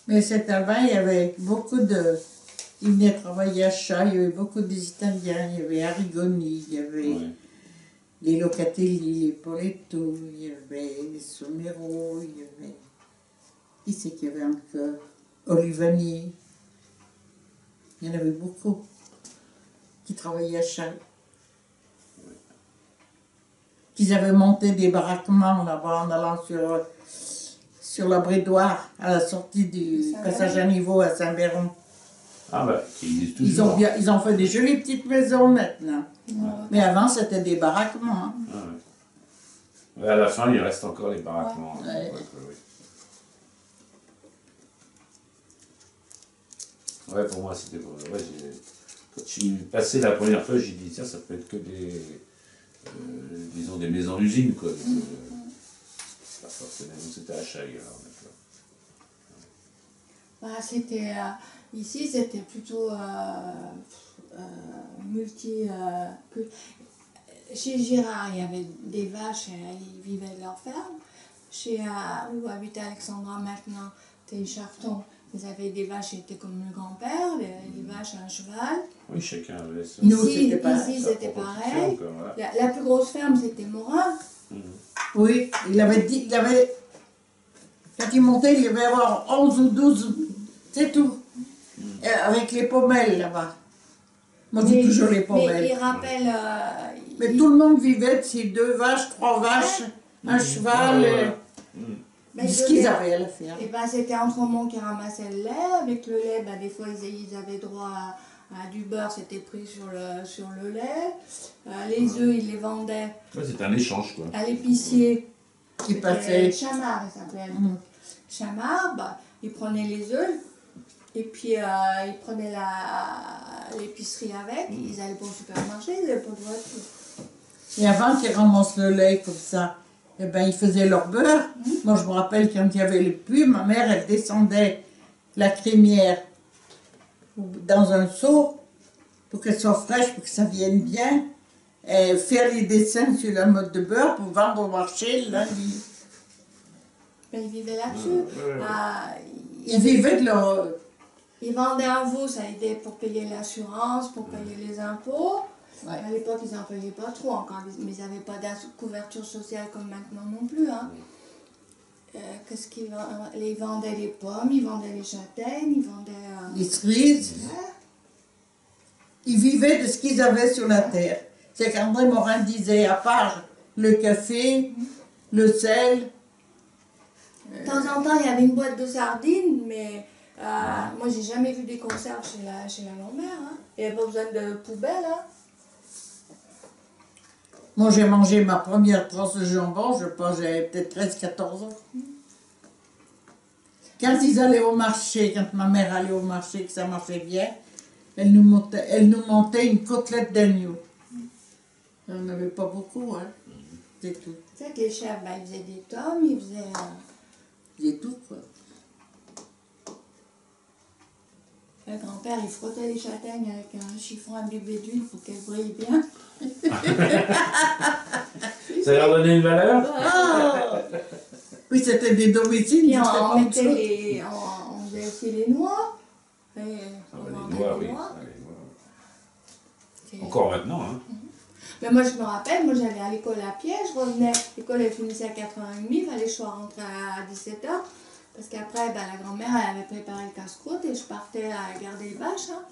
Mais cet avant, il y avait beaucoup de... Ils venaient travailler à Chat, il y avait beaucoup des Italiens, il y avait Arrigoni, il y avait les Locatelli, les Poletto, il y avait les Somero, il y avait... Qui c'est qu'il y avait encore? Olivani. Il y en avait beaucoup qui travaillaient à Chat. Qu'ils avaient monté des baraquements là-bas en allant sur la Brédoire, à la sortie du passage à niveau à Saint-Véron. Ah bah, qui existe toujours. Ils ont fait des jolies petites maisons maintenant. Mais avant, c'était des baraquements. Hein. Ah ouais. À la fin, il reste encore les baraquements. Ouais. Ouais, pour moi, c'était... Ouais, quand je suis passé la première fois, j'ai dit, tiens, ça peut être que des... disons, des maisons d'usine, quoi. Pas forcément, c'était à Chaille, alors, d'accord. C'était... ici, c'était plutôt multi... chez Girard, il y avait des vaches, ils vivaient de leur ferme. Chez où habitait Alexandra maintenant, c'était Charton. Ils avaient des vaches qui étaient comme le grand-père, les vaches à un cheval. Oui, chacun avait ça. Ici, c'était pareil. Voilà. La plus grosse ferme, c'était Morin. Oui, il avait... Quand il montait, il devait y avoir 11 ou 12, c'est tout. Avec les pommelles là-bas. Moi, je dis toujours les pommelles. Mais il rappelle... mais tout le monde vivait de ces 2 vaches, 3 vaches, un cheval... ce qu'ils avaient à la ferme. Et ben, c'était Entremont qui ramassait le lait. Avec le lait, ben, des fois, ils avaient droit à du beurre, c'était pris sur le lait. Les œufs, ils les vendaient. Ouais, c'était un échange, quoi. À l'épicier. Qui passait. Chamard, il s'appelait à l'époque. Chamard, bah, il prenait les œufs. Et puis, ils prenaient l'épicerie avec. Ils allaient pas au supermarché, ils n'avaient pas de voiture. Et avant qu'ils ramassent le lait comme ça, eh ben, ils faisaient leur beurre. Moi, je me rappelle quand il y avait le puits, ma mère, elle descendait la crémière dans un seau pour qu'elle soit fraîche, pour que ça vienne bien. Et faire les dessins sur la mode de beurre pour vendre au marché le lundi. Mais ils vivaient là-dessus. Ils vivaient de leur... Ils vendaient un veau, ça aidait pour payer l'assurance, pour payer les impôts. Ouais. À l'époque, ils n'en payaient pas trop encore, mais ils n'avaient pas de couverture sociale comme maintenant non plus. Hein. Qu'est-ce qu'ils vendaient? Ils vendaient les pommes, ils vendaient les châtaignes, ils vendaient... les cerises. Ouais. Ils vivaient de ce qu'ils avaient sur la terre. C'est qu'André Morin disait, à part le café, le sel... De temps en temps, il y avait une boîte de sardines, mais moi, j'ai jamais vu des conserves chez la grand-mère. Hein. Il n'y avait pas besoin de poubelle. Hein. Moi, j'ai mangé ma première tranche de jambon, je pense j'avais peut-être 13-14 ans. Quand ils allaient au marché, quand ma mère allait au marché, que ça marchait bien, elle nous montait une côtelette d'agneau. On n'en avait pas beaucoup, hein. C'est tout. Tu sais que les chefs, ben, ils faisaient des tomes, ils faisaient... Ils faisaient tout, quoi. Le grand-père, il frottait les châtaignes avec un chiffon imbibé d'huile pour qu'elles brillent bien. Ça leur donnait une valeur? Oh oui, c'était des domiciles. Puis on faisait aussi les noix. Les noix, oui. Encore maintenant, hein. Mais moi, je me rappelle, moi j'allais à l'école à pied, je revenais, l'école elle finissait à 4h30, il fallait que je sois rentrée à 17h. Parce qu'après, ben, la grand-mère, elle avait préparé le casse-croûte et je partais à garder les vaches. Hein.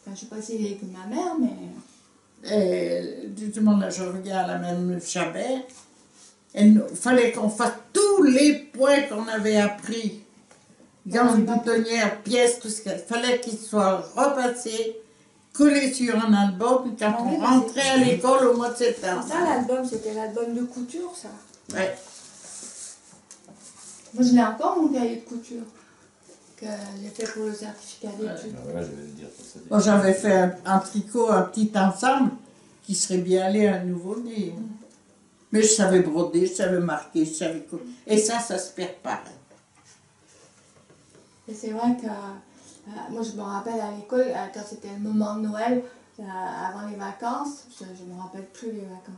Enfin, je ne sais pas si il est que ma mère, mais... justement, là, je regarde la même Chabert. Il fallait qu'on fasse tous les points qu'on avait appris. Gants, boutonnières, pièces, tout ce qu'il fallait qu'ils soient repassés, collés sur un album, quand on rentrait à l'école au mois de septembre. Ça, l'album, c'était l'album de couture, ça. Ouais. Moi, je l'ai encore, mon cahier de couture, que j'ai fait pour le certificat d'études. Moi, j'avais fait un tricot, un petit ensemble, qui serait bien allé à un nouveau-né. Mais je savais broder, je savais marquer, je savais quoi. Et ça se perd pas. Et c'est vrai que, moi, je me rappelle à l'école, quand c'était le moment de Noël, avant les vacances, je ne me rappelle plus les vacances.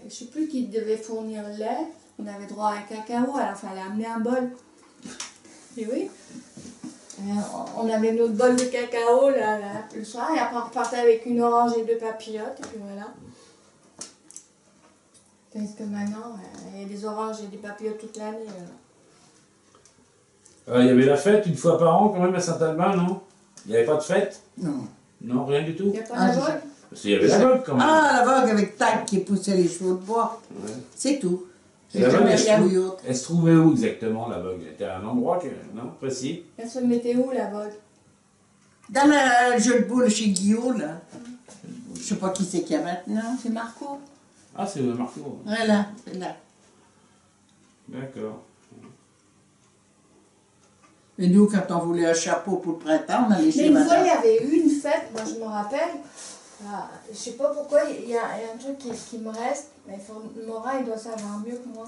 Je ne sais plus qui devait fournir le lait. On avait droit à un cacao, alors il fallait amener un bol. Et oui. On avait notre bol de cacao le soir, et après on repartait avec une orange et 2 papillotes, et puis voilà. Tandis que maintenant, il y a des oranges et des papillotes toute l'année. Il y avait la fête une fois par an quand même à Saint-Albin, non? Il n'y avait pas de fête? Non. Non, rien du tout? Il n'y a pas de vogue? Parce qu'il y avait la vogue quand même. Ah, la vogue avec Tac qui poussait les chevaux de bois. Ouais. C'est tout. Et la vogue, Jamais elle se trouvait où exactement, la vogue? Elle était à un endroit, non, précis? Elle se mettait où, la vogue? Dans le jeu de boules chez Guillaume, là. Je sais pas qui c'est qu'il y a maintenant. C'est Marco. Ah, c'est Marco. Voilà, c'est là. D'accord. Et nous, quand on voulait un chapeau pour le printemps, on allait Mais chez une fois, il y madame. avait eu une fête, moi je me rappelle. Je sais pas pourquoi, il y a un truc qui me reste, mais Morin, il doit savoir mieux que moi.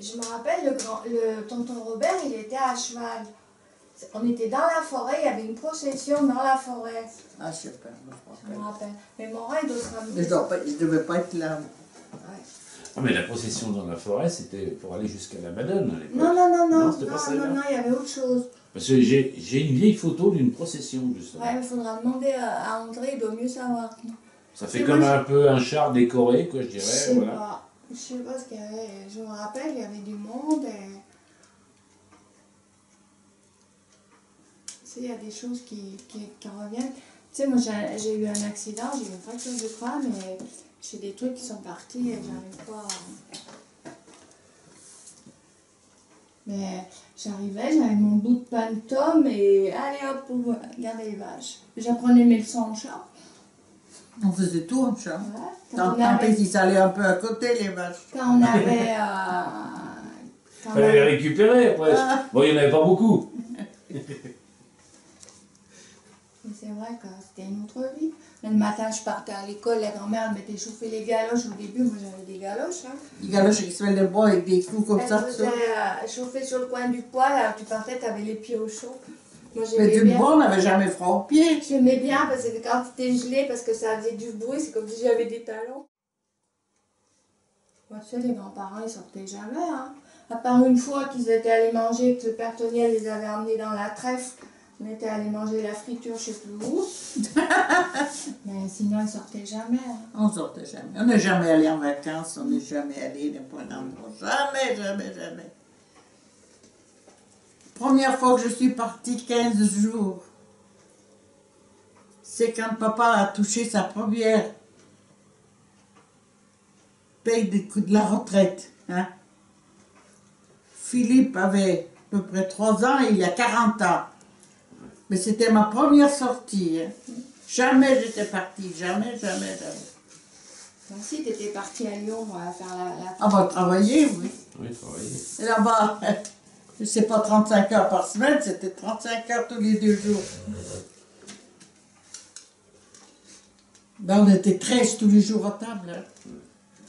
Je me rappelle, le tonton Robert, il était à cheval. On était dans la forêt, il y avait une procession dans la forêt. Ah, je sais pas, Je me rappelle. Mais Morin, il doit se rappeler. Je ne devais pas être là. Ouais. Ah, mais la procession dans la forêt, c'était pour aller jusqu'à la Madone à l'époque. Non, c'était pas celle-là. il y avait autre chose. Parce que j'ai une vieille photo d'une procession, justement. Ouais, il faudra demander à André, il doit mieux savoir. Ça fait C'est comme moi, un peu un char décoré, quoi, je Je dirais. sais Voilà. pas. Je sais pas ce qu'il y avait. Je me rappelle, il y avait du monde et... Tu sais, il y a des choses qui reviennent. Tu sais, moi j'ai eu un accident, j'ai eu une fracture de crâne et j'ai des trucs qui sont partis et j'arrive pas à... Mais j'avais mon bout de pain de tome et allez hop, pour garder les vaches. J'apprenais mes leçons en chat. On faisait tout en chat. Ouais. Tant qu'ils allaient un peu à côté, les vaches. Quand on avait... Il fallait les récupérer après. Bon, il n'y en avait pas beaucoup. Mais c'est vrai que c'était une autre vie. Le matin, je partais à l'école, la grand-mère elle m'était chauffé les galoches. Au début, moi j'avais des galoches. Hein. Les galoches qui se faisaient le bois avec des clous comme Elle ça. faisait chauffer sur le coin du poêle, alors tu partais, tu avais les pieds au chaud. Moi Mais j'aimais du bien. bois, on n'avait jamais froid aux pieds. J'aimais bien parce que quand tu étais gelé, parce que ça faisait du bruit, c'est comme si j'avais des talons. Moi, tu sais, les grands-parents, ils sortaient jamais. Hein. À part une fois qu'ils étaient allés manger, que le père Toniel les avait emmenés dans la trèfle. On était allés manger la friture, je sais plus où. Mais sinon, ils sortaient jamais. Hein. On sortait jamais. On n'est jamais allé en vacances, on n'est jamais allé n'importe où. Jamais, jamais, jamais. Première fois que je suis partie 15 jours, c'est quand papa a touché sa première paye de la retraite. Hein. Philippe avait à peu près 3 ans et il a 40 ans. Mais c'était ma première sortie. Hein. Jamais j'étais partie, jamais, jamais, jamais. Donc si tu étais partie à Lyon faire la... Ah bah travailler, oui. Oui, travailler. Et là-bas, c'est pas 35 heures par semaine, c'était 35 heures tous les 2 jours. Ben, on était 13 tous les jours à table. Hein.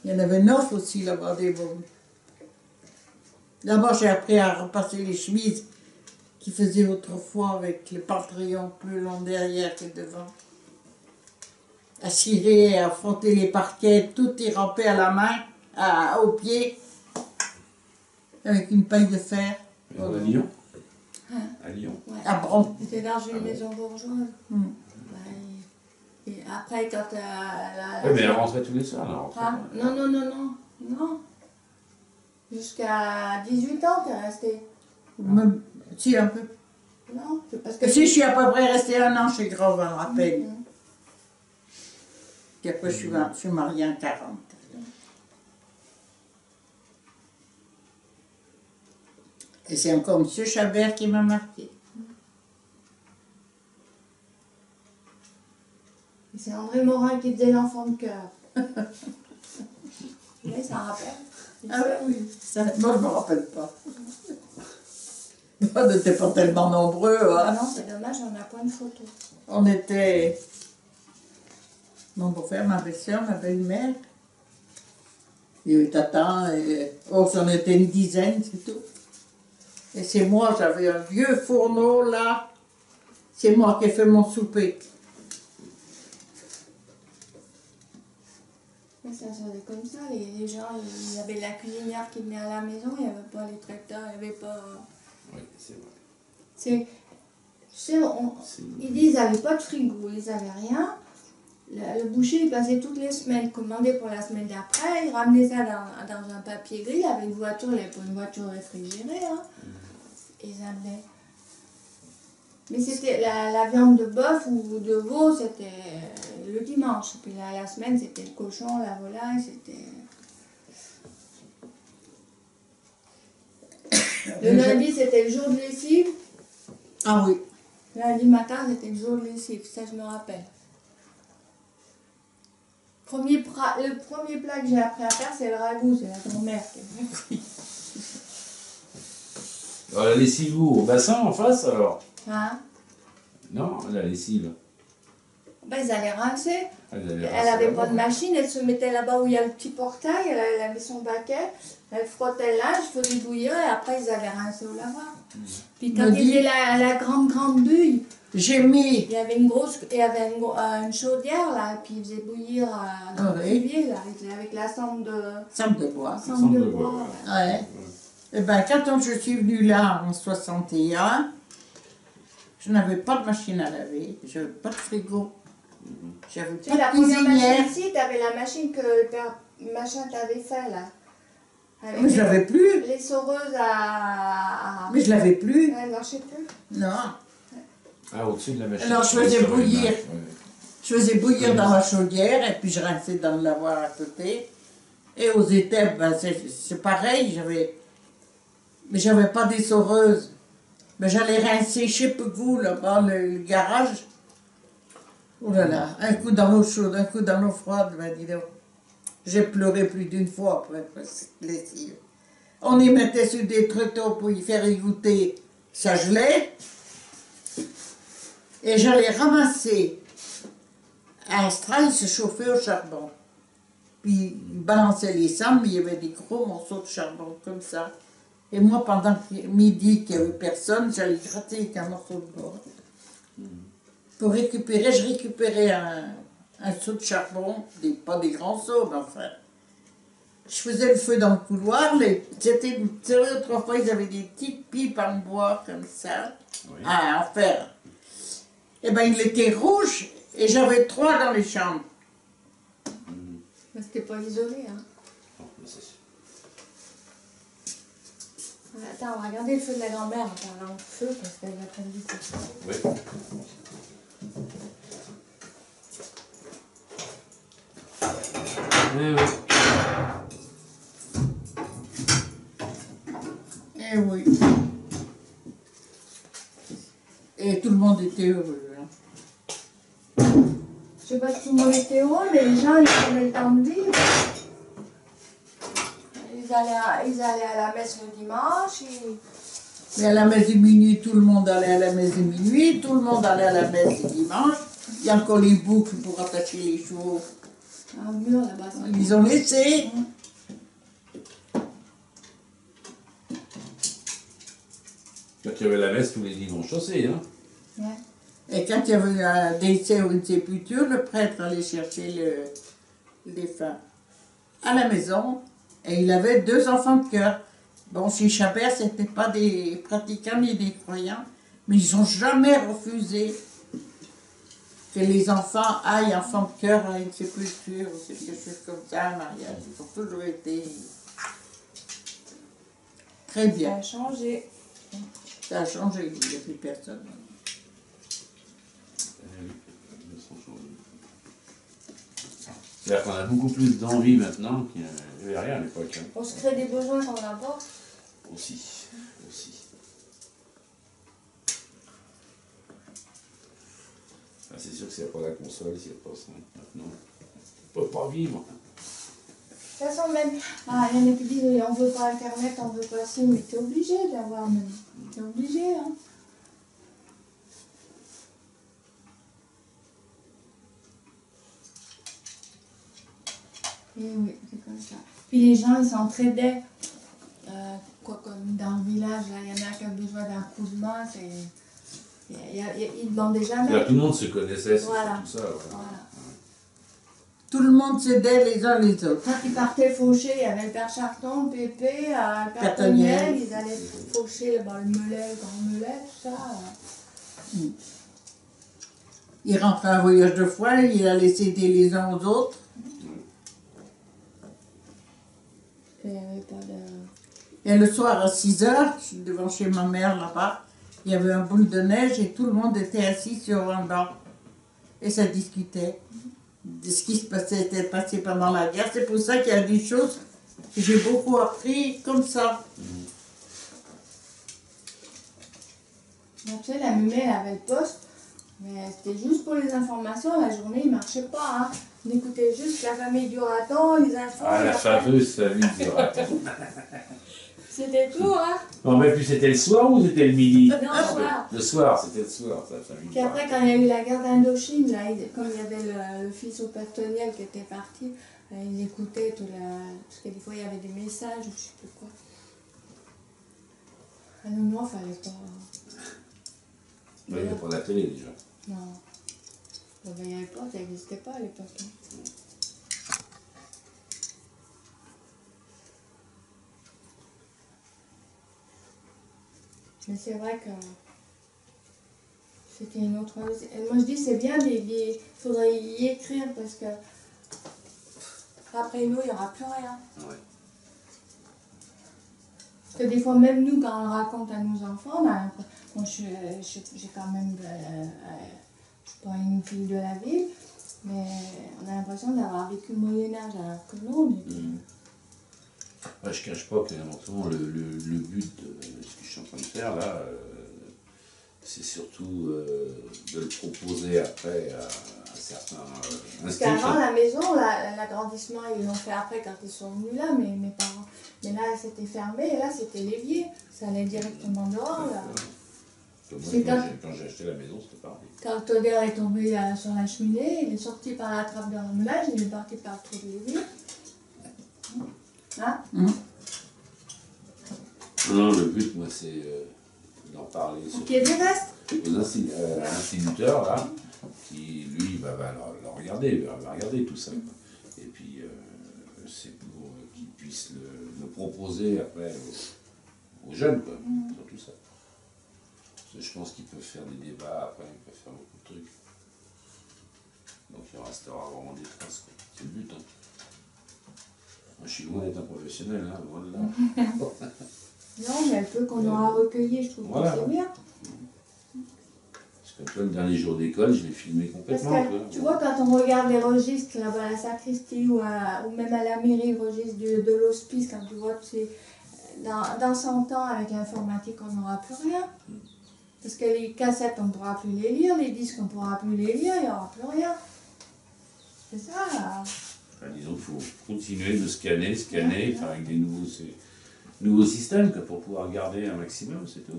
Il y en avait 9 aussi là-bas, des bons. D'abord, j'ai appris à repasser les chemises qu'ils faisaient autrefois avec le pantalon plus long derrière que devant. À cirer, à frotter les parquets, tout est rempli à la main, au pied, avec une paille de fer. À Lyon. Hein? À Lyon. Ouais. À Bron. C'était dans une maison bourgeoise. Et après, quand Oui, mais elle rentrait tous les soirs, elle rentrait. Ah, non. Jusqu'à 18 ans, t'es resté. Même, si, un peu. Non, c'est parce que... Si, je suis à peu près restée 1 an chez Grovin, à peine. Puis après, je suis mariée en 40. Et c'est encore M. Chabert qui m'a marqué. C'est André Morin qui faisait l'enfant de cœur. Oui, ça rappelle. Ah oui, ça, moi je ne me rappelle pas. On n'était pas tellement nombreux. Ah Hein. non, c'est dommage, on n'a pas une photo. On était mon beau-frère, ma belle-sœur, ma belle-mère. Et tata, et... oh, j'en étais une dizaine, c'est tout. Et c'est moi, j'avais un vieux fourneau là. C'est moi qui ai fait mon souper. ça faisait comme ça. Les gens, il y avait la cuisinière qui venait à la maison, il n'y avait pas les tracteurs, il n'y avait pas... Oui, c'est vrai. Tu sais, ils disent qu'ils n'avaient pas de frigo, ils n'avaient rien. Le boucher, il passait toutes les semaines, commandait pour la semaine d'après, il ramenait ça dans un papier gris, il avait une voiture, il n'avait pas une voiture réfrigérée. Hein. Ils amenaient. Mais c'était la viande de bœuf ou de veau, c'était le dimanche. Puis la semaine, c'était le cochon, la volaille, c'était... Le lundi, c'était le jour de lessive. Ah oui. Lundi matin, c'était le jour de lessive, ça je me rappelle. Le premier plat que j'ai appris à faire, c'est le ragoût, c'est la grand-mère qui a appris. Alors, la lessive où? Au bassin en face alors? Hein? Non, la lessive. Ben, ils allaient rincer. Elle n'avait pas de machine, elle se mettait là-bas où il y a le petit portail, elle avait son baquet, elle frottait le linge, faisait bouillir et après ils allaient rincer au lavoir. Puis quand il faisait la grande bulle, j'ai mis... il y avait une chaudière là, et puis il faisait bouillir dans le cuvier là, avec la cendre de bois. Cendre de bois. Ouais. Et ben quand je suis venue là en 61, je n'avais pas de machine à laver, je n'avais pas de frigo. J'avais pas La de première cuisinière. machine ici, tu avais la machine que le père machin t'avait fait là. Avec Mais je l'avais plus. les soreuses à... Mais je l'avais plus. Elle ne marchait plus. Non. Ah, au-dessus de la machine. Alors je faisais bouillir. Ouais. Je faisais bouillir dans ma chaudière et puis je rinçais dans le lavoir à côté. Et aux étapes, ben, c'est pareil, mais j'avais pas des soreuses. Mais j'allais rincer chez Pegou, là-bas, le garage. Oh là là, un coup dans l'eau chaude, un coup dans l'eau froide, ben dis donc. J'ai pleuré plus d'une fois après cette lessive. On y mettait sur des tréteaux pour y faire égoutter, ça gelait. Et j'allais ramasser un strail se chauffait au charbon. Puis il balançait les cendres, mais il y avait des gros morceaux de charbon comme ça. Et moi, pendant midi, qu'il n'y avait personne, j'allais gratter avec un morceau de bois. Pour récupérer, je récupérais un seau de charbon, pas des grands seaux, mais enfin. Je faisais le feu dans le couloir. Autrefois, ils avaient des petites pipes en bois comme ça, en fer. Et bien, il était rouge et j'avais 3 dans les chambres. Mais c'était pas isolé, hein. Non, c'est sûr. Attends, on va regarder le feu de la grand-mère en parlant de feu parce qu'elle va prendre du coup. Oui. Eh oui. Et tout le monde était heureux. Hein. Je sais pas si tout le monde était heureux, mais les gens, ils prenaient le temps de vivre. Ils allaient à la messe le dimanche. Mais à la messe de minuit, tout le monde allait à la messe de minuit, tout le monde allait à la messe du dimanche. Il y a encore les boucles pour attacher les chevaux. Un mur là-bas. Ils ont laissé. Quand il y avait la messe tous les dimanches aussi, hein. Ouais. Et quand il y avait un décès ou une sépulture, le prêtre allait chercher le défunt à la maison. Et il avait 2 enfants de cœur. Bon, chez Chabert, ce n'étaient pas des pratiquants ni des croyants, mais ils n'ont jamais refusé que les enfants aillent, enfants de cœur, à une sépulture ou quelque chose comme ça, un mariage. Ils ont toujours été très bien. Ça a changé. Ça a changé, il n'y a plus personne. C'est-à-dire qu'on a beaucoup plus d'envie maintenant qu'il n'y avait rien à l'époque. Hein. On se crée des besoins qu'on n'a pas. Aussi. Ah, c'est sûr que s'il n'y a pas la console, s'il n'y a pas ça, maintenant, on ne peut pas vivre. De toute façon, même, il y en a qui disent on veut pas Internet, on veut pas ci, mais t'es obligé d'avoir même. T'es obligé, hein. Et oui, c'est comme ça. Puis les gens, ils s'entraidaient. Comme dans le village, il y en a qui ont besoin d'un coup de main, ils ne demandaient jamais. Là, tout le monde se connaissait, c'est Voilà. tout ça. Voilà. Voilà. Tout le monde s'aidait les uns les autres. Quand ils partaient faucher, il y avait le père Charton, le Pépé, le père Toniel, ils allaient faucher le Melay, le Grand Melay, tout ça. Il rentrait en voyage de foi, il allait s'aider les uns aux autres. Il n'y avait pas de... Et le soir à 6 heures, devant chez ma mère là-bas, il y avait un boule de neige et tout le monde était assis sur un banc. Et ça discutait de ce qui était passé pendant la guerre. C'est pour ça qu'il y a des choses que j'ai beaucoup appris comme ça. Donc, tu sais, la Mumée, elle avait le poste, mais c'était juste pour les informations. La journée, il ne marchait pas. Hein. On écoutait juste la famille du raton, les infos. Ah, la fameuse famille du raton. C'était tout, hein. Non, mais puis c'était le soir ou c'était le midi? Non, le soir. Le soir, c'était le soir, ça, la famille Puis du après, raton. quand il y a eu la guerre d'Indochine, là, comme il y avait le fils au père Toniel qui était parti, ils écoutaient tout la... Parce que des fois, il y avait des messages ou je sais plus quoi. Ah non, moi, il fallait pas... Il n'y avait pas la télé déjà. Non. Bon, ben, il n'y avait pas, ça n'existait pas à l'époque. Hein. Mais c'est vrai que c'était une autre... Moi je dis c'est bien, il faudrait y écrire parce que après nous il n'y aura plus rien. Ouais. Parce que des fois même nous quand on le raconte à nos enfants, ben, bon, j'ai quand même... je suis pas une fille de la ville, mais on a l'impression d'avoir vécu le Moyen-Âge alors que non, on est... Ouais, je ne cache pas que éventuellement, le but de ce que je suis en train de faire là, c'est surtout de le proposer après à certains Parce instituts. qu'avant, la maison, l'agrandissement, ils l'ont fait après quand ils sont venus là, mes parents. Mais là, c'était fermé, et là, c'était l'évier. Ça allait directement dehors, là. Moi, quand j'ai acheté la maison, c'était pareil. Quand le tonnerre est tombé sur la cheminée, il est sorti par la trappe de remoulage, il est parti par le trou de l'évier. Hein? Non, le but, moi, c'est d'en parler Qu'il y ait des restes. aux instituteurs, là, qui, lui, va le regarder, va regarder tout ça. Et puis, c'est pour qu'ils puissent le proposer après aux jeunes, quoi, sur tout ça. Parce que je pense qu'ils peuvent faire des débats, après, ils peuvent faire beaucoup de trucs. Donc, il restera vraiment des traces, quoi. C'est le but, hein. Moi, je suis loin d'être un professionnel, hein, loin de là. Non, mais le peu qu'on aura recueilli, je trouve Voilà. que c'est bien. Parce que toi, le dernier jour d'école, je l'ai filmé Parce complètement. que, tu vois, quand on regarde les registres là-bas à la sacristie ou même à la mairie, le registre de l'hospice, quand tu vois, dans 100 ans, avec l'informatique, on n'aura plus rien. Parce que les cassettes, on ne pourra plus les lire, les disques, on ne pourra plus les lire, il n'y aura plus rien. C'est ça, là. Enfin, disons qu'il faut continuer de scanner, enfin, avec des nouveaux systèmes quoi, pour pouvoir garder un maximum, c'est tout.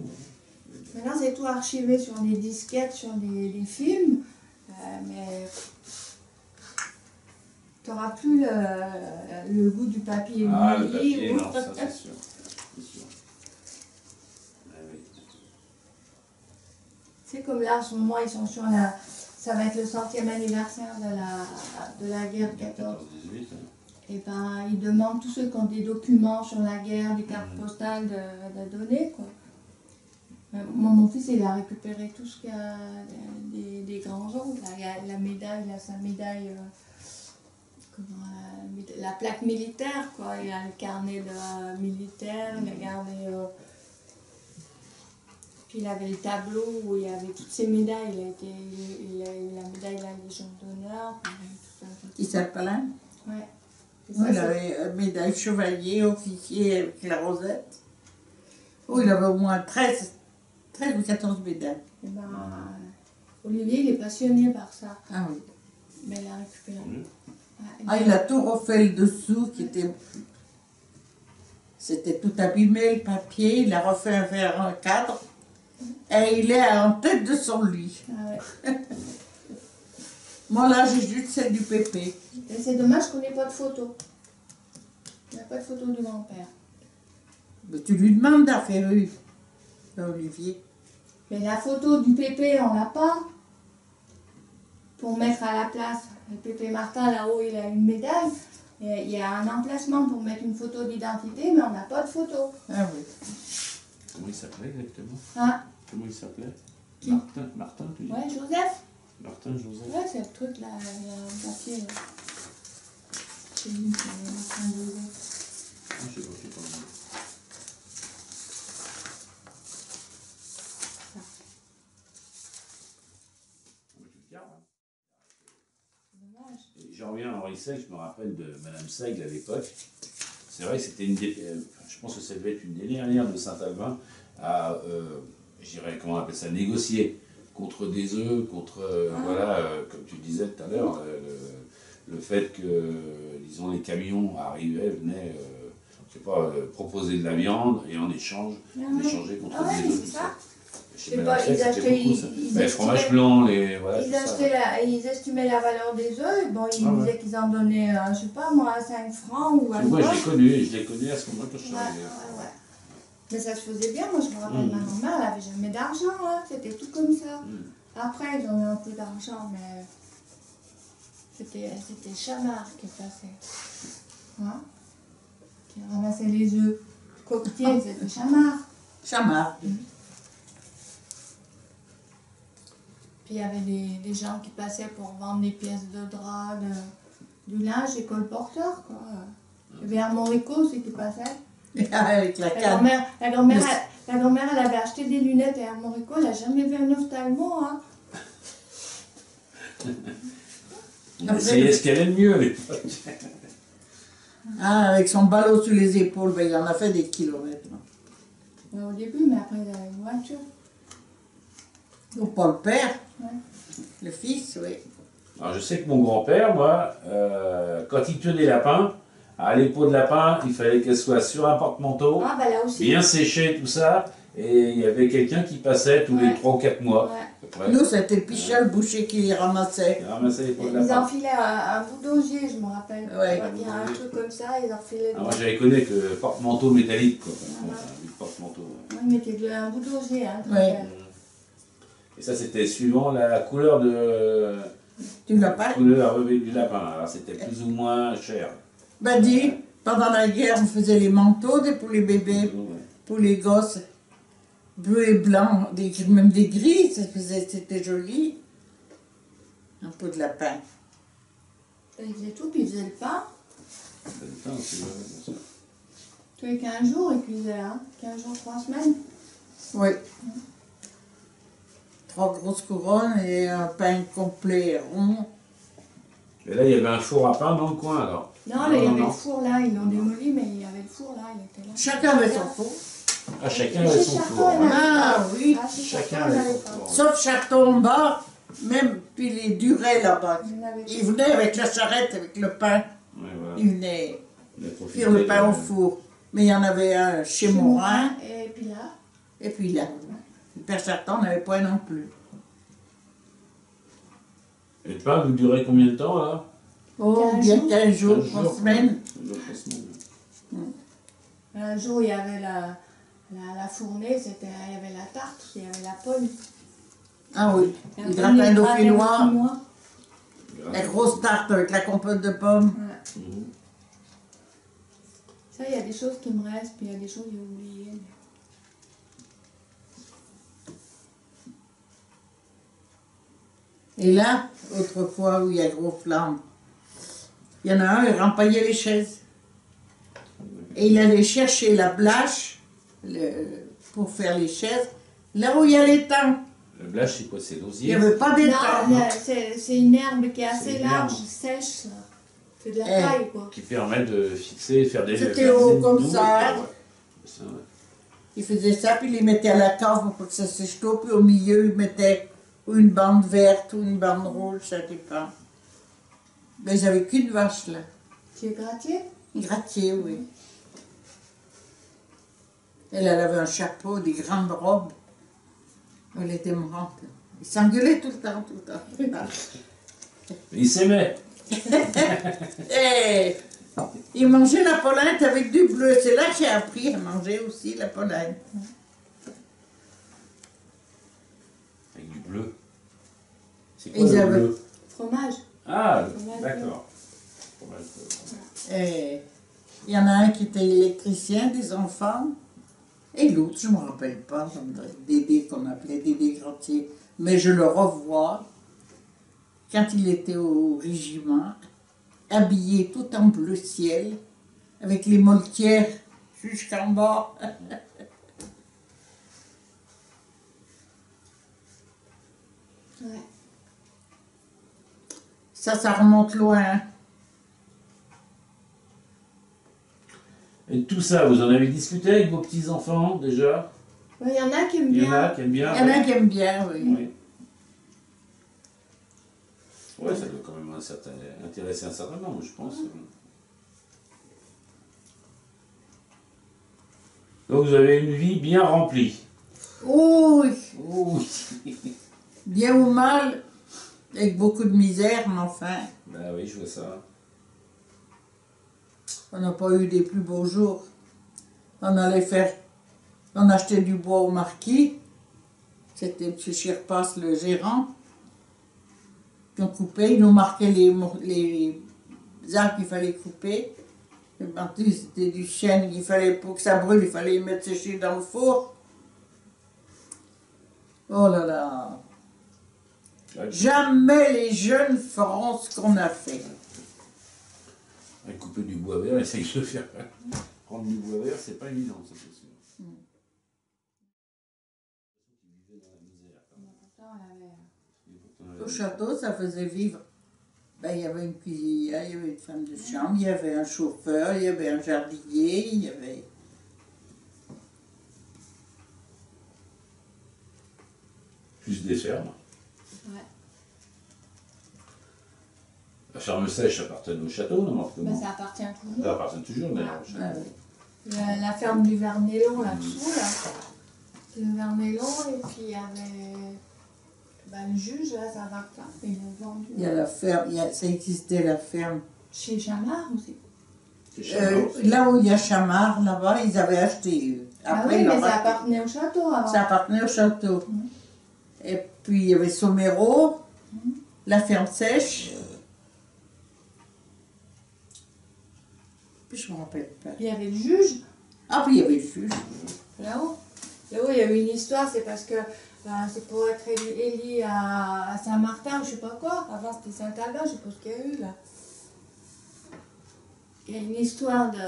Maintenant, c'est tout archivé sur des disquettes, sur des films, mais tu n'auras plus le goût du papier Ah, le mouillé papier, ou- non, ça c'est sûr. C'est sûr. Ah, oui. C'est comme là, en ce moment, ils sont sur la... Ça va être le 100e anniversaire de la guerre de 14. 14-18, hein. Et ben, ils demandent tous ceux qui ont des documents sur la guerre, des cartes postales de donner, quoi. Mon fils, il a récupéré tout ce qu'il y a des grands-oncles. Il y a la médaille, il a sa médaille, la plaque militaire, quoi. Il a le carnet de militaire, il a gardé... Puis il avait le tableau où il y avait toutes ses médailles. Il a eu la médaille de la Légion d'honneur. Qui s'appelait? Ouais. Oui, il avait une médaille chevalier, officier avec la rosette. Oui, il avait au moins 13 ou 14 médailles. Et ben, Olivier, il est passionné par ça. Ah oui. Mais il a récupéré. Ouais, Ah, il a tout refait le dessous, c'était tout abîmé, le papier. Il a refait vers un cadre. Et il est en tête de son lit. Ah ouais. Moi, là, j'ai juste celle du pépé. Et c'est dommage qu'on n'ait pas de photo. Il n'y a pas de photo du grand-père. Mais tu lui demandes d'en faire une, Olivier. Mais la photo du pépé, on l'a pas. Pour mettre à la place. Le Pépé Martin, là-haut, il a une médaille. Et il y a un emplacement pour mettre une photo d'identité, mais on n'a pas de photo. Ah oui. Comment il s'appelait exactement? Hein? Comment il s'appelait? Qui? Martin, tu dis? Ouais, Joseph? Martin Joseph. Ouais, c'est le truc là, il y a un papier. Là. C'est lui, c'est Martin Joseph. Ah, je sais pas, je sais pas. Dommage. Et j'en reviens à Henri Seigle, je me rappelle de Madame Seigle à l'époque. C'est vrai que c'était une des. Je pense que ça devait être une des dernières de Saint-Albin à, je dirais, comment on appelle ça, négocier contre des œufs, contre, voilà, comme tu disais tout à l'heure, le fait que, disons, les camions arrivaient, venaient, je sais pas, proposer de la viande et en échange, échanger contre Ah ouais, des œufs. c'est ça. Chez C'est Madame pas- Seigle, ils c'était achetaient- beaucoup ça. ils Les fromages blancs, les. Voilà, Ils, tout ça. ils estimaient la valeur des œufs, et bon, ils Ah ouais. disaient qu'ils en donnaient, je sais pas moi, 5 francs ou un Moi, peu. je l'ai connu à ce moment-là quand je suis Ouais, arrivé. ouais. Mais ça se faisait bien, moi je me rappelle, ma grand-mère, elle avait jamais d'argent, hein. C'était tout comme ça. Après, ils ont eu un peu d'argent, mais c'était Chamard qui passait. Hein? Qui ramassait les œufs. Coquetier, c'était Chamard. Chamard. Puis il y avait des gens qui passaient pour vendre des pièces de drap, du linge, des colporteurs, quoi. Il y avait un Morico aussi qui passait. Avec la La canne. grand-mère, elle avait acheté des lunettes et un Morico, elle n'a jamais vu un ophtalmo, hein. On essayait ce qu'elle aime mieux à l'époque. Ah, avec son ballot sur les épaules, ben, il en a fait des kilomètres. Au début, mais après, il avait une voiture. Ou pas le père, Ouais. le fils, oui. Alors, je sais que mon grand-père, moi, quand il tuait des lapins, à les peaux de lapin, il fallait qu'elles soient sur un porte-manteau, Ah, bah là aussi. bien séchées, tout ça, et il y avait quelqu'un qui passait tous les Ouais. 3 ou 4 mois. Ouais. À peu près. Nous, c'était le Pichel, le boucher qui les ramassait. Il ramassait les peaux de Ils lapin. enfilaient un bout d'osier, je me rappelle. Ouais. Il y a un truc comme ça, ils enfilaient. Ah, moi, j'avais connu que porte-manteau métallique, quoi. Du porte-manteau. Ouais. Ils mettaient un bout d'osier, hein. Ouais. Et ça, c'était suivant la couleur Tu l'as pas? couleur du lapin. Alors, c'était plus ou moins cher. Ben dis, pendant la guerre, on faisait les manteaux pour les bébés, Ouais. pour les gosses. Bleu et blanc, même des gris, c'était joli. Un peu de lapin. Ils faisaient tout, puis ils faisaient le pain. Ça dépend aussi, ouais, bien sûr. Tous les 15 jours, ils cuisaient, hein. 15 jours, 3 semaines. Oui. 3 grosses couronnes et un pain complet rond. Et là, il y avait un four à pain dans le coin, alors. Non, là, il y avait le four là, ils l'ont démoli, mais il y avait le four là, il était là. Chacun avait son four. Ah, chacun Chez avait son Charton, four. il y en avait Ah, pas. oui. Ah, chez Chacun Charton, il y en avait avait son pas. four. Sauf Charton en bas, même puis les durées là-bas. Il y en avait Ils venaient avec la charrette, avec le pain. Ouais, voilà. Ils venaient On a profité faire le pain de- au four. Mais il y en avait un chez Morin, Et puis là, et puis là. Le père Charton n'avait pas non plus. Et le pain, vous durez combien de temps, là? Oh, 15 bien jours. 15 jours, 15 3 jours, semaines. 15 jours, 3 semaines. un jour, il y avait la fournée, il y avait la tarte, il y avait la pomme. Ah oui, Et le un gratin gratin dauphinois, dauphinois. la grosse tarte avec la compote de pommes. Ouais. Mhm. Ça, il y a des choses qui me restent, puis il y a des choses que j'ai oubliées. Et là, autrefois, où il y a gros flamme, il y en a un, il rempaillait les chaises. Et il allait chercher la blache pour faire les chaises, là où il y a l'étang. Le blâche, c'est quoi? C'est Il n'y l'osier? avait pas Non, d'étang. c'est une herbe qui est assez C'est une large, herbe. sèche, ça. C'est de la Eh. paille, quoi. Qui permet de fixer, faire des... C'était faire haut des- comme Ouais, ça. ouais. Ça, ouais. Il faisait ça, puis il les mettait à la cave pour que ça sèche tôt, puis au milieu, il mettait ou une bande verte ou une bande rouge, ça dépend. Mais j'avais qu'une vache, là. Tu es gratier? Gratier, oui. Elle avait un chapeau, des grandes robes. Elle était morante. Il s'engueulait tout le temps, tout le temps, tout le temps. Il s'aimait. Et il mangeait la polenta avec du bleu. C'est là que j'ai appris à manger aussi la polenta. Avec du bleu. C'est Ils quoi le avaient- bleu? Fromage. Ah, Fromage d'accord. Fromage bleu. Et il y en a un qui était électricien des enfants, et l'autre, je ne me rappelle pas, Dédé qu'on appelait Dédé Gratier. Mais je le revois quand il était au régiment, habillé tout en bleu ciel, avec les moltières jusqu'en bas. Ouais. Ça remonte loin. Et tout ça, vous en avez discuté avec vos petits-enfants déjà? Il y en a qui aiment Il y en a bien. qui aiment bien? Il y en a qui aiment bien, oui. Oui. Ouais, ça doit quand même intéresser un certain nombre, je pense. Donc vous avez une vie bien remplie. Oh oui, Oh oui. bien ou mal, avec beaucoup de misère, mais enfin, Ben oui, je vois ça. on n'a pas eu des plus beaux jours. On achetait du bois au marquis, c'était M. Chirpas, le gérant, qui on coupait, il nous marquait les arbres qu'il fallait couper. Et ben, c'était du chêne, pour que ça brûle, il fallait les mettre sécher dans le four. Oh là là, Ouais, jamais les jeunes feront ce qu'on a fait. couper du bois vert, essayer de le faire. Prendre du bois vert, c'est pas évident, ça c'est sûr. Ils vivaient dans la misère, quand même. Au château, ça faisait vivre. Ben, il y avait une cuisinière, il y avait une femme de chambre, il y avait un chauffeur, il y avait un jardinier, il y avait... Plus des fermes. Ouais. La ferme sèche appartenait au château, non? Ben, ça appartient toujours. Ça appartient toujours d'ailleurs au château. Ah oui. La ferme du Vernelon là-dessous, là. C'est le Vernelon, et puis il y avait le juge, là, ça va pas. Il l'a vendu. Il y a la ferme, ça existait la ferme. Chez Chamard aussi. C'est Chamard aussi. Là où il y a Chamard, là-bas, ils avaient acheté. eux. Ah Après, oui, ils mais l'ont ça racheté. appartenait au château avant. Ça appartenait au château. Et puis il y avait Somero, la ferme sèche. Puis je ne me rappelle pas. Puis il y avait le juge, Ah, puis il y avait le juge. là-haut. Là-haut, il y a eu une histoire, c'est parce que c'est pour être élu à Saint-Martin ou je sais pas quoi. Avant c'était Saint-Albin, je sais pas ce qu'il y a eu là. Il y a une histoire de.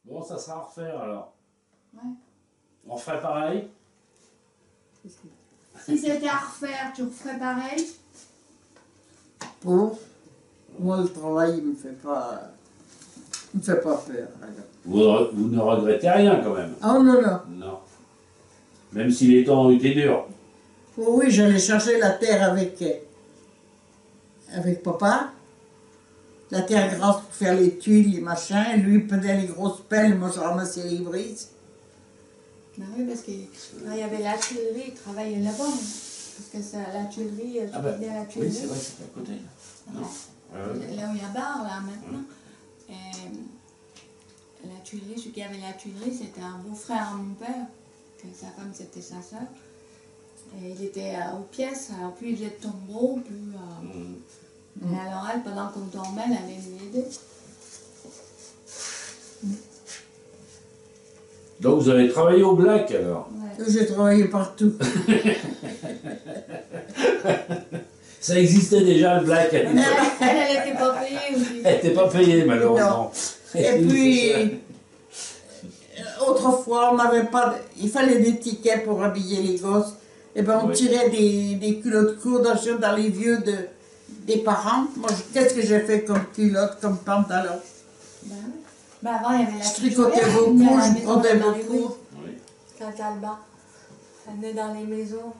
Bon, ça sera à refaire alors. Ouais. On ferait pareil. Si c'était à refaire, tu referais pareil? Pour moi, le travail, il me fait pas peur. Vous ne regrettez rien quand même. Oh non, non. Non. Même si les temps ont été durs. Oh oui, j'allais chercher la terre avec papa. La terre grasse pour faire les tuiles, les machins. Lui, il prenait les grosses pelles, moi je ramassais les brises. Bah oui, parce qu'il y avait la tuilerie, il travaillait là-bas. Parce que ça, la tuilerie, tu connais la tuilerie. Oui, c'est vrai, c'est à côté. Là. Non. Là où il y a bar, là, maintenant. Et la tuilerie, celui qui avait la tuilerie, c'était un beau-frère à mon père. Que sa femme, c'était sa sœur. Et il était aux pièces, alors plus il faisait de tombereaux, plus... Et alors elle, pendant qu'on dormait, elle allait lui aider. Donc vous avez travaillé au black alors? Ouais. J'ai travaillé partout. Ça existait déjà le black. Elle n'était pas payée aussi. Elle n'était pas payée malheureusement. Et puis, autrefois, on n'avait pas... Il fallait des tickets pour habiller les gosses. Et ben on Oui. tirait des culottes courtes dans les vieux des parents. Moi, qu'est-ce que j'ai fait comme culotte, comme pantalon? Ben oui. Ben avant, il y avait la Je tricotais beaucoup, je brodais beaucoup. Oui. Quand Alba, elle venait dans les maisons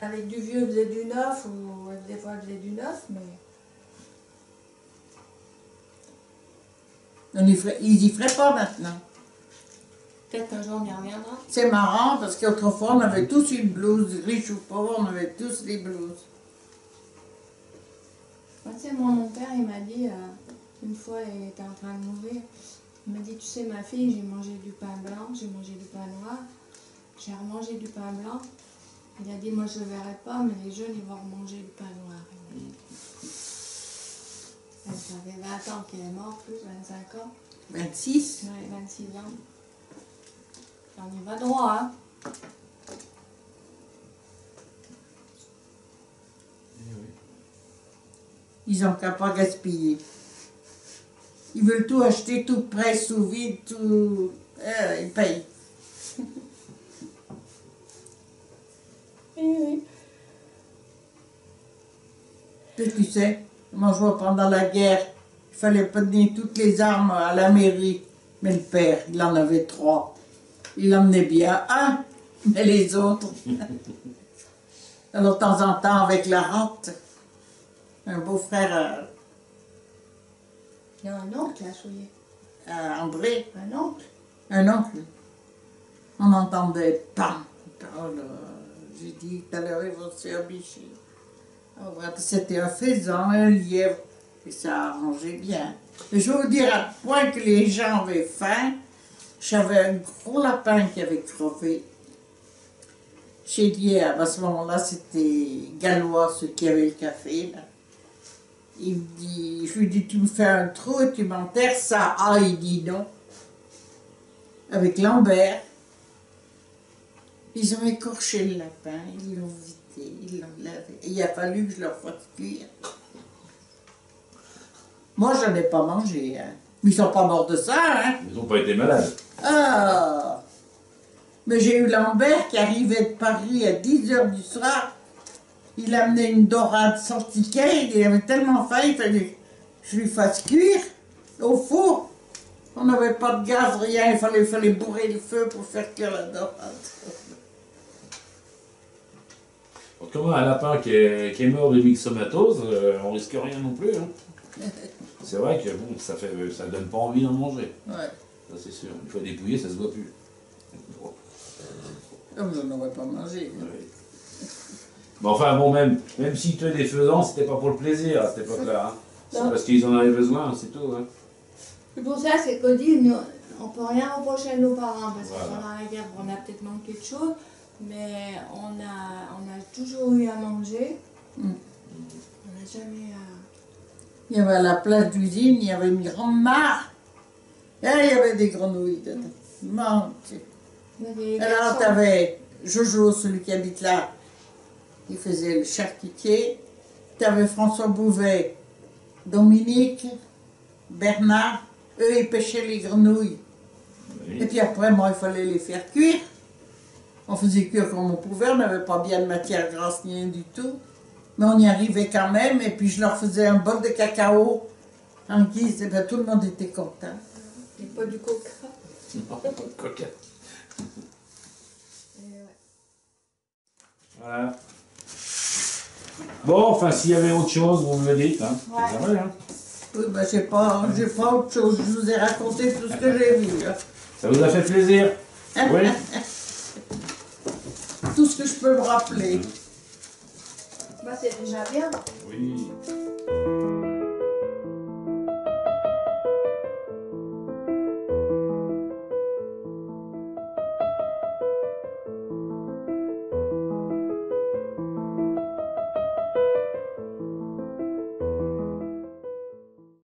avec du vieux, elle faisait du neuf, ou des fois elle faisait du neuf, mais... Ils y feraient pas maintenant. Peut-être qu'un jour on y reviendra. C'est marrant parce qu'autrefois on avait tous une blouse, riche ou pauvre, on avait tous des blouses. Moi, tu sais, mon père, il m'a dit, une fois, il était en train de mourir, il m'a dit, tu sais, ma fille, j'ai mangé du pain blanc, j'ai mangé du pain noir, j'ai remangé du pain blanc. Il a dit, moi, je ne verrai pas, mais les jeunes, ils vont remanger du pain noir. Ça fait 20 ans qu'il est mort, plus 25 ans. 26. Ouais, 26 ans. On y va droit, hein. Ils n'ont qu'à pas gaspiller. Ils veulent tout acheter tout prêt, sous vide, tout. Ils payent. Oui. Et tu sais, moi je vois pendant la guerre, il fallait pas donner toutes les armes à la mairie. Mais le père, il en avait 3. Il emmenait bien un, mais les autres. Alors de temps en temps, avec la rente, un beau-frère Il y a un oncle qui a souillé. André, Un oncle. un oncle, on entendait pam. Oh là, j'ai dit tout à l'heure, ils vont se faire bicher. Oh, c'était un faisan, un lièvre, et ça arrangeait bien. Et je vais vous dire à point que les gens avaient faim. J'avais un gros lapin qui avait crevé. Chez Lièvre, à ce moment-là, c'était Gallois, ceux qui avaient le café. Là. Il me dit, je lui dis, tu me fais un trou et tu m'enterres ça. Ah, il dit non. Avec Lambert, ils ont écorché le lapin, ils l'ont vidé, ils l'ont lavé. Et il a fallu que je leur fasse cuire. Moi, je n'en ai pas mangé, hein. Mais ils sont pas morts de ça, hein. Ils n'ont pas été malades. Ah! Mais j'ai eu Lambert qui arrivait de Paris à 10h du soir. Il amenait une dorade sans ticket, il avait tellement faim, il fallait que je lui fasse cuire au four. On n'avait pas de gaz, rien, il fallait bourrer le feu pour faire cuire la dorade. Comment un lapin qui est mort de myxomatose, on risque rien non plus. Hein. C'est vrai que bon, ça donne pas envie d'en manger. Ouais. Ça c'est sûr. Une fois dépouillé, ça se voit plus. Comme je n'aurais pas mangé. Ouais. Mais enfin bon, même si tu es des faisans, c'était pas pour le plaisir à cette époque-là. Hein. C'est parce qu'ils en avaient besoin, c'est tout. Hein. C'est pour ça, c'est qu'on dit, nous, on peut rien reprocher à nos parents, parce que Voilà. pendant la guerre, on a peut-être manqué de choses, mais on a toujours eu à manger. Mm. On n'a jamais... Il y avait à la place d'usine, il y avait une grande mare. Et il y avait des grenouilles dedans. Mon Dieu. Alors, tu avais Jojo, celui qui habite là, il faisait le charcutier. Tu avais François Bouvet, Dominique, Bernard. Eux, ils pêchaient les grenouilles. Oui. Et puis après, moi, il fallait les faire cuire. On faisait cuire comme on pouvait, on n'avait pas bien de matière grasse ni rien du tout. Mais on y arrivait quand même. Et puis, je leur faisais un bol de cacao en guise. Et bien, tout le monde était content. Et pas du coca. Non, pas de coca. Voilà. Bon, enfin, s'il y avait autre chose, vous me le dites. Hein. Ouais. C'est vrai, hein. Oui, ben, j'ai pas autre chose. Je vous ai raconté tout ce que j'ai vu. Là. Ça vous a fait plaisir? Oui. Tout ce que je peux me rappeler. Bah, c'est déjà bien. Oui.